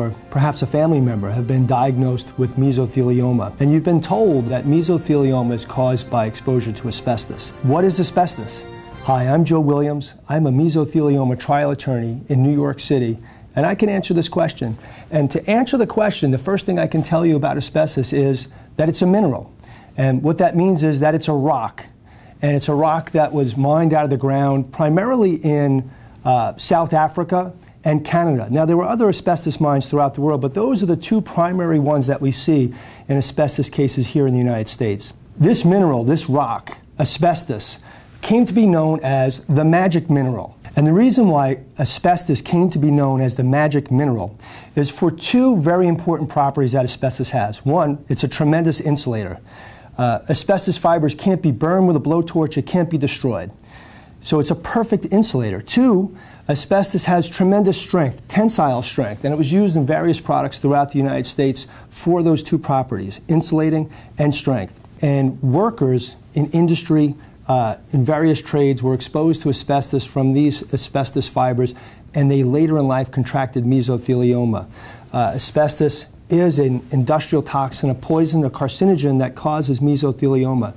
or perhaps a family member have been diagnosed with mesothelioma, and you've been told that mesothelioma is caused by exposure to asbestos. What is asbestos? Hi, I'm Joe Williams. I'm a mesothelioma trial attorney in New York City, and I can answer this question. And to answer the question, the first thing I can tell you about asbestos is that it's a mineral. And what that means is that it's a rock. And it's a rock that was mined out of the ground primarily in South Africa and Canada. Now, there were other asbestos mines throughout the world, but those are the two primary ones that we see in asbestos cases here in the United States. This mineral, this rock, asbestos, came to be known as the magic mineral. And the reason why asbestos came to be known as the magic mineral is for two very important properties that asbestos has. One, it's a tremendous insulator. Asbestos fibers can't be burned with a blowtorch, it can't be destroyed. So it's a perfect insulator. Two, asbestos has tremendous strength, tensile strength, and it was used in various products throughout the United States for those two properties, insulating and strength. And workers in industry, in various trades, were exposed to asbestos from these asbestos fibers, and they later in life contracted mesothelioma. Asbestos is an industrial toxin, a poison, a carcinogen that causes mesothelioma.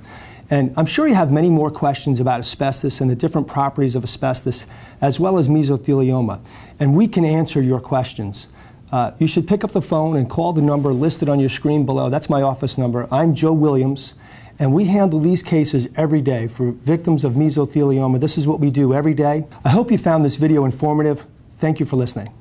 And I'm sure you have many more questions about asbestos and the different properties of asbestos, as well as mesothelioma. And we can answer your questions. You should pick up the phone and call the number listed on your screen below. That's my office number. I'm Joe Williams, and we handle these cases every day for victims of mesothelioma. This is what we do every day. I hope you found this video informative. Thank you for listening.